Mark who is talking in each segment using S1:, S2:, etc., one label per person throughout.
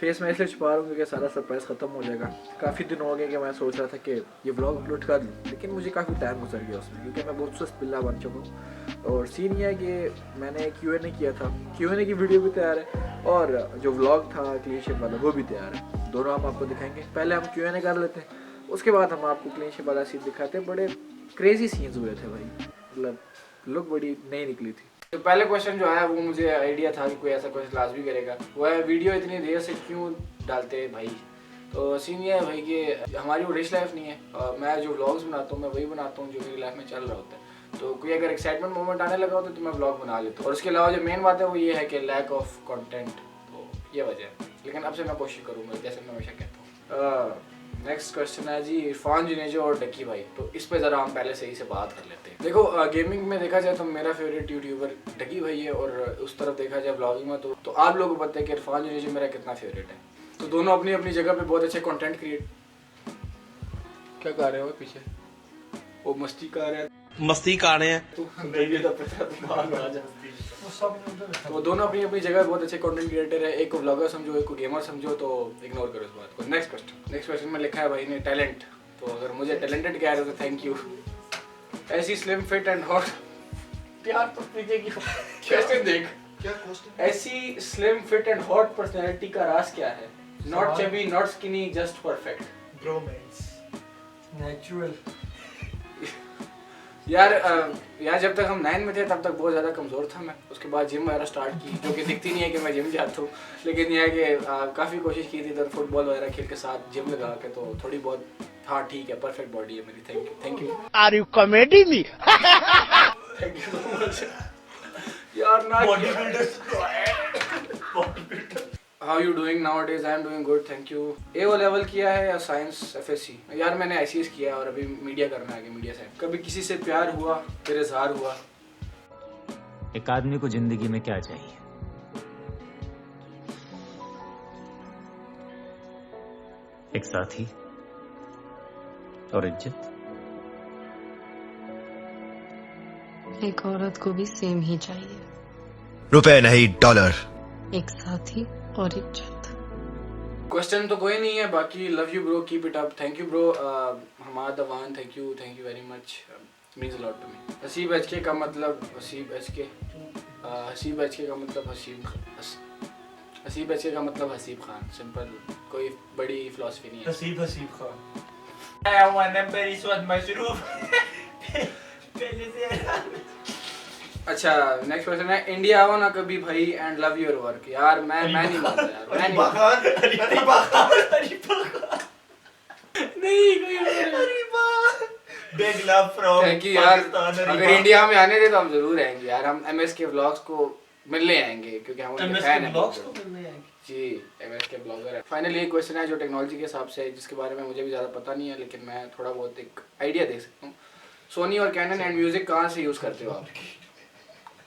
S1: Face मैं इसलिए छुपा रहा हूँ क्योंकि सारा सरप्राइज़ ख़त्म हो जाएगा। काफ़ी दिन हो गए कि मैं सोच रहा था कि ये व्लॉग अपलोड कर लूँ, लेकिन मुझे काफ़ी टाइम गुजर गया उसमें क्योंकि मैं बहुत सुस्त पिल्ला बन चुका हूँ। और सीन ये है कि मैंने Q&A किया था, Q&A की वीडियो भी तैयार है और जो व्लॉग था क्लीन शेव वाला वो भी तैयार है। दोनों हम आपको दिखाएंगे। पहले हम Q&A कर लेते हैं, उसके बाद हम आपको क्लीन शेव वाला सीन दिखाते हैं। बड़े क्रेजी सीन्स हुए थे भाई, मतलब लुक बड़ी नई निकली थी। तो पहले क्वेश्चन जो आया वो मुझे आइडिया था कि कोई ऐसा क्वेश्चन लाजमी करेगा, वो है वीडियो इतनी देर से क्यों डालते हैं भाई। तो सीन ये है भाई कि हमारी वो रिच लाइफ नहीं है। मैं जो व्लॉग्स बनाता हूँ मैं वही बनाता हूँ जो मेरी लाइफ में चल रहा होता है। तो कोई अगर एक्साइटमेंट मोमेंट आने लगा होता है तो मैं व्लॉग बना लेता हूँ। और उसके अलावा जो मेन बात है वो ये है कि लैक ऑफ कंटेंट, तो ये वजह है। लेकिन अब से मैं कोशिश करूँगा जैसे मैं हमेशा कहता हूँ। नेक्स्ट क्वेश्चन है जी इरफान जुनेजो और डक्की भाई। तो इस पे ज़रा हम पहले सही से बात कर लेते हैं। देखो गेमिंग में देखा जाए तो मेरा फेवरेट यूट्यूबर डक्की भाई है, और उस तरफ देखा जाए व्लॉगिंग में तो आप लोगों को पता है कि इरफान जुनेजो मेरा कितना फेवरेट है। तो दोनों अपनी अपनी जगह पे बहुत अच्छे कंटेंट क्रिएट। क्या कर रहे हो पीछे? वो मस्ती कर रहे हैं।
S2: मस्ती कर रहे हैं।
S1: तो दोनों अपनी अपनी जगह बहुत अच्छे कंटेंट क्रिएटर है। एक को व्लॉगर समझो, एक को गेमर समझो, तो इग्नोर करो इस बात को। नेक्स्ट क्वेश्चन में लिखा है भाई ने टैलेंट। तो अगर मुझे टैलेंटेड कह रहे हो तो थैंक यू। ऐसी स्लिम फिट एंड हॉट यार तो पीछे की क्वेश्चन देख।
S3: क्या क्वेश्चन?
S1: ऐसी slim fit and hot personality का राज क्या है? Not chubby not skinny just perfect.
S3: Bowman's natural.
S1: यार जब तक हम 9 में थे तब तक बहुत ज़्यादा कमज़ोर था मैं। उसके बाद जिम वगैरह स्टार्ट की, जो कि दिखती नहीं है कि मैं जिम जाता हूँ, लेकिन यह है कि काफ़ी कोशिश की थी इधर फुटबॉल वगैरह खेल के साथ जिम लगा के, तो थोड़ी बहुत हाँ ठीक है, परफेक्ट बॉडी है मेरी। Thank you.
S2: Are you comedy me?
S1: Thank you so much यार। ना
S3: body builder.
S1: How you doing nowadays? I am doing good thank you. A level किया है या साइंस FSC? यार मैंने ICS किया है और अभी मीडिया करना है आगे, मीडिया साइंस। कभी किसी से प्यार हुआ फिर इजहार हुआ?
S4: एक आदमी को जिंदगी में क्या चाहिए? एक साथी और इज्जत।
S5: एक औरत को भी सेम ही चाहिए,
S6: रुपए नहीं डॉलर।
S5: एक साथी और इज्जत।
S1: क्वेश्चन तो कोई नहीं है, बाकी love you bro, keep it up. Thank you bro Hamad Awan, thank you very much, means a lot to me. Haseeb HK का मतलब हसीब HK, हसीब HK का मतलब हसीब HK का मतलब हसीब खान। सिंपल, कोई बड़ी फिलॉसफी नहीं है।
S3: Haseeb Khan. I want number is what मशरूफ। पहले से।
S1: अच्छा नेक्स्ट क्वेश्चन है इंडिया आओ ना कभी भाई एंड लव योर वर्क। यार मैं नहीं मानता यार, मैं नहीं मानता।
S3: Big love from
S1: thank you यार। अगर इंडिया में आने दे तो हम जरूर आएंगे यार। हम MS के व्लॉग्स को मिलने आएंगे क्योंकि हम उनके फैन हैं जी। MS के ब्लॉगर है। फाइनली एक क्वेश्चन है जो टेक्नोलॉजी के हिसाब से, जिसके बारे में मुझे भी ज़्यादा पता नहीं है, लेकिन मैं थोड़ा बहुत एक आइडिया दे सकता हूँ। सोनी और कैनन एंड म्यूजिक कहाँ से यूज़ करते हो आप?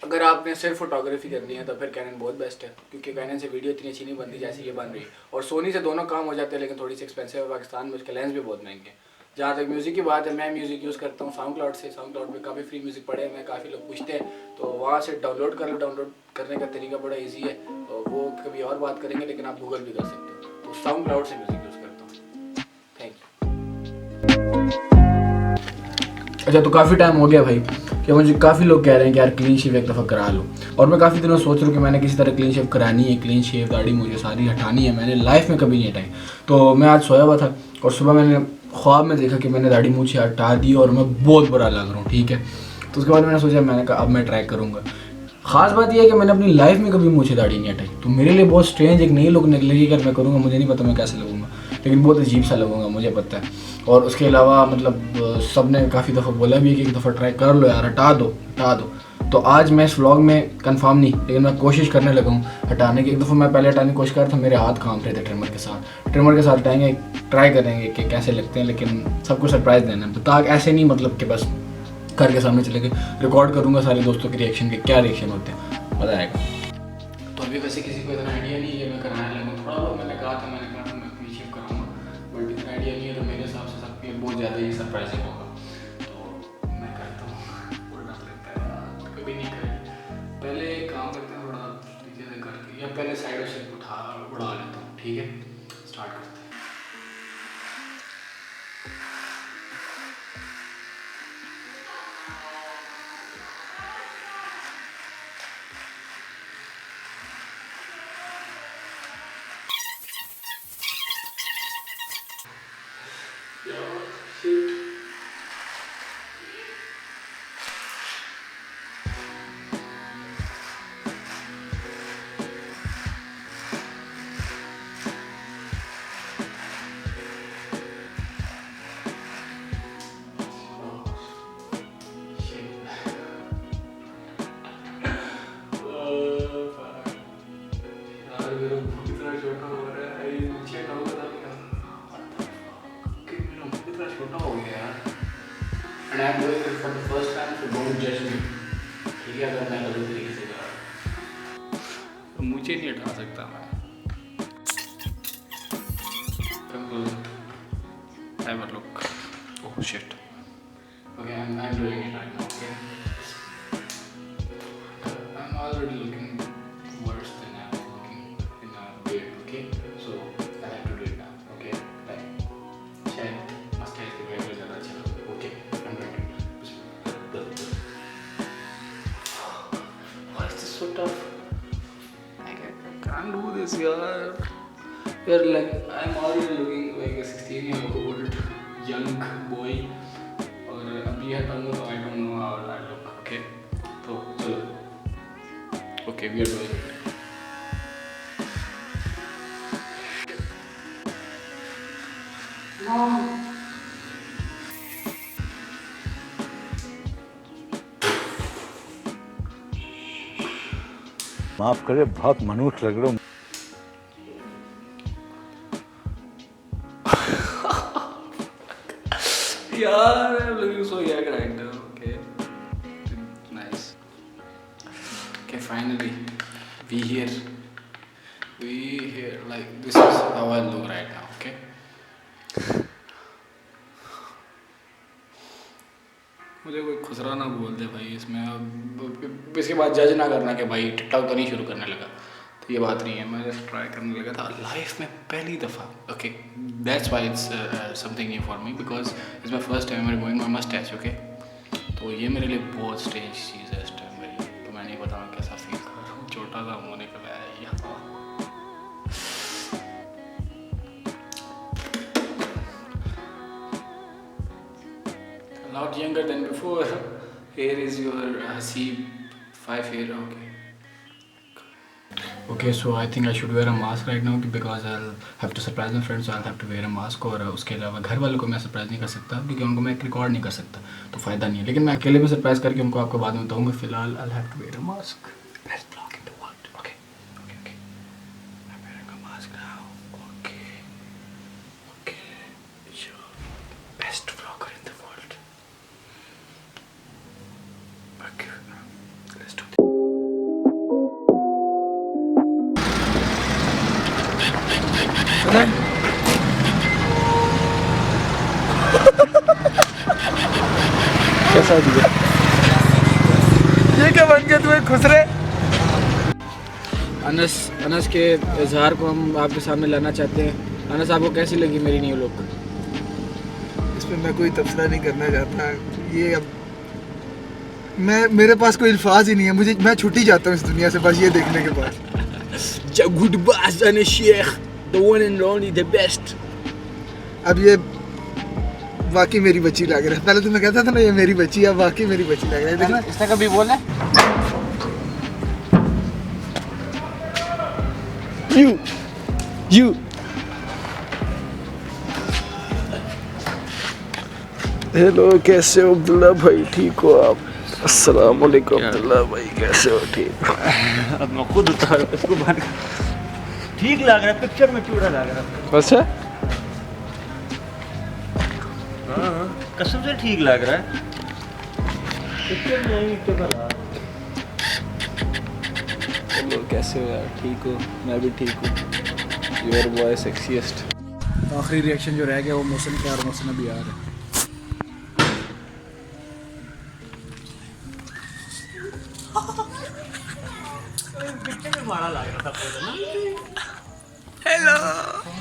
S1: अगर आपने सिर्फ फोटोग्राफी करनी है तो फिर कैनन बहुत बेस्ट है, क्योंकि कैनन से वीडियो इतनी अच्छी नहीं बनती जैसे ये बन रही है। और सोनी से दोनों काम हो जाते हैं, लेकिन थोड़ी सी एक्सपेंसिव है पाकिस्तान में, उसके लेंस भी बहुत महंगे हैं। जहाँ तक म्यूज़िक की बात है, मैं म्यूज़िक यूज़ करता हूँ साउंड क्लाउड से। साउंड क्लाउड में काफ़ी फ्री म्यूज़िक पड़े हैं, काफ़ी लोग पूछते हैं, तो वहाँ से डाउनलोड कर लो। डाउनलोड करने का तरीका बड़ा ईजी है, तो वो कभी और बात करेंगे, लेकिन आप गूगल भी कर सकते हो। तो साउंड क्लाउड से म्यूज़िक यूज़ करता हूँ। Thank you. अच्छा तो काफ़ी टाइम हो गया भाई कि मुझे काफ़ी लोग कह रहे हैं कि यार क्लीन शेव एक दफ़ा करा लो, और मैं काफ़ी दिनों सोच रहा हूँ कि मैंने किसी तरह क्लीन शेव करानी है। क्लीन शेव दाढ़ी मुझे सारी हटानी है, मैंने लाइफ में कभी नहीं हटाई। तो मैं आज सोया हुआ था और सुबह मैंने ख्वाब में देखा कि मैंने दाढ़ी मूछें हटा दी और मैं बहुत बुरा लग रहा हूँ, ठीक है। तो उसके बाद मैंने सोचा, मैंने कहा अब मैं ट्राई करूँगा। ख़ास बात यह है कि मैंने अपनी लाइफ में कभी मूछें दाढ़ी नहीं हटाई, तो मेरे लिए बहुत स्ट्रेंज एक नई लुक निकलेगी अगर मैं करूँगा। मुझे नहीं पता मैं कैसे लगूंगा, लेकिन बहुत अजीब सा लगूंगा, मुझे पता है। और उसके अलावा मतलब सब ने काफ़ी दफ़ा बोला भी है कि एक दफ़ा ट्राई कर लो यार, हटा दो। तो आज मैं इस व्लॉग में कंफर्म नहीं, लेकिन मैं कोशिश करने लगा हूँ हटाने की। एक दफ़ा मैं पहले हटाने की कोशिश कर रहा था, मेरे हाथ कांप रहे थे। ट्रिमर के साथ हटाएंगे, ट्राई करेंगे कि कैसे लगते हैं, लेकिन सबको सरप्राइज़ देना है। ताकि ऐसे नहीं मतलब कि बस घर के सामने चले गए, रिकॉर्ड करूँगा सारे दोस्तों के रिएक्शन के, क्या रिएक्शन होते हैं, मज़ा आएगा। तो अभी वैसे किसी को इतना आइडिया नहीं है, मैं कराने लगा थोड़ा बहुत। मैंने कहा था मैं क्लीन शेव कराऊँगा, बट इतना आइडिया नहीं है, तो मेरे हिसाब से सबके बहुत ज़्यादा ही सरप्राइजिंग होगा। तो मैं करता हूँ, बोलना लगता है कभी नहीं करे। पहले काम करते हैं थोड़ा नीचे से करके, या पहले साइडों से उड़ा लेता हूँ। ठीक है, स्टार्ट करते हैं। And I'm doing it for the first time, so don't judge me. ठीक है, अगर मैं गलत तरीके से कर रहा हूँ तो मुझे नहीं हटा सकता मैं। Have a look. Oh shit. Okay, I'm doing it right now. Okay. I'm already looking worse than I was looking in a beard. Okay, so I have to do it now. Okay, like शायद mustache के beard में ज़्यादा अच्छा लगता है. Okay, I'm going to. Why is this so tough? I can't do this, yaar. You're like, I'm already looking like a 16-year-old young boy. और अभी हटाऊंगा तो I don't know how I look. Okay, तो चलो. Okay, we are doing it.
S7: माफ करे, बहुत मनुष्य लग रहे हो।
S1: Yeah, I'm looking so young right now. Okay, nice. Okay, finally, we here. Like this is how I look right now. Okay. मुझे कोई खुसरा ना बोल दे भाई इसमें, अब इसके बाद जज ना करना कि भाई टिकटॉक तो नहीं शुरू करने लगा, तो ये बात नहीं है। मैं जस्ट ट्राई करने लगा था लाइफ में पहली दफ़ा। Okay, that's why it's something new for me, because it's my first time I going my moustache. Okay, तो ये मेरे लिए बहुत स्ट्रेंज चीज़ है इस टाइम मेरी, तो मैं नहीं बताऊँ कैसा फील कर रहा हूँ। छोटा सा मुँह निकल आया यहाँ। Not younger than before. Here is your Hasib 5 hair. Okay, so I think I should wear a mask right now because I'll have to surprise my friends, so I'll have to wear a mask. और उसके अलावा घर वालों को मैं surprise नहीं कर सकता क्योंकि उनको मैं रिकॉर्ड नहीं कर सकता, तो फ़ायदा नहीं है। लेकिन मैं अकेले में सरप्राइज़ करके उनको आपको बाद में बताऊँगा। फिलहाल I'll have to wear a mask. Best vlog in the world. Okay. I'm wearing a mask now. Okay. Sure. Best vlogger in the world. Okay. Let's do this. कैसा दिया? ये क्या बन गया तुम्हें खुसरे? अनस के इजहार को हम आपके सामने लाना चाहते हैं। अनस, आपको कैसी लगी मेरी न्यू लुक?
S8: इस पर मैं कोई तबसरा नहीं करना चाहता। ये अब मेरे पास कोई अल्फाज ही नहीं है। मैं छुट्टी जाता हूँ इस दुनिया से बस ये देखने के बाद।
S2: Goodbye, Anas Sheikh, the one and only, the best.
S8: अब ये वाकई मेरी बच्ची लग रहा है। पहले तो मैं कहता था ना ये मेरी बच्ची, अब वाकई मेरी बच्ची लग रहा है। देखना
S1: इसने कभी बोला
S2: You. हेलो, कैसे हो अब्दुल्ला भाई? ठीक हो आप? अस्सलाम वालेकुम अब्दुल्ला भाई, कैसे हो? ठीक।
S3: अब मैं खुद उतार इसको बंद कर। ठीक लग रहा है, पिक्चर में चूड़ा लग रहा है।
S2: अच्छा,
S3: हाँ, कसम से ठीक लग रहा है। पिक्चर में नहीं तो करा।
S2: हेलो, कैसे हो यार? ठीक हो? मैं भी ठीक हूँ। Your boy sexiest.
S8: आखिरी रिएक्शन जो रह गया वो मौसम का, और मौसम अभी आ रहा है।
S3: पिक्चर में बड़ा लग रहा था ना।
S2: हेलो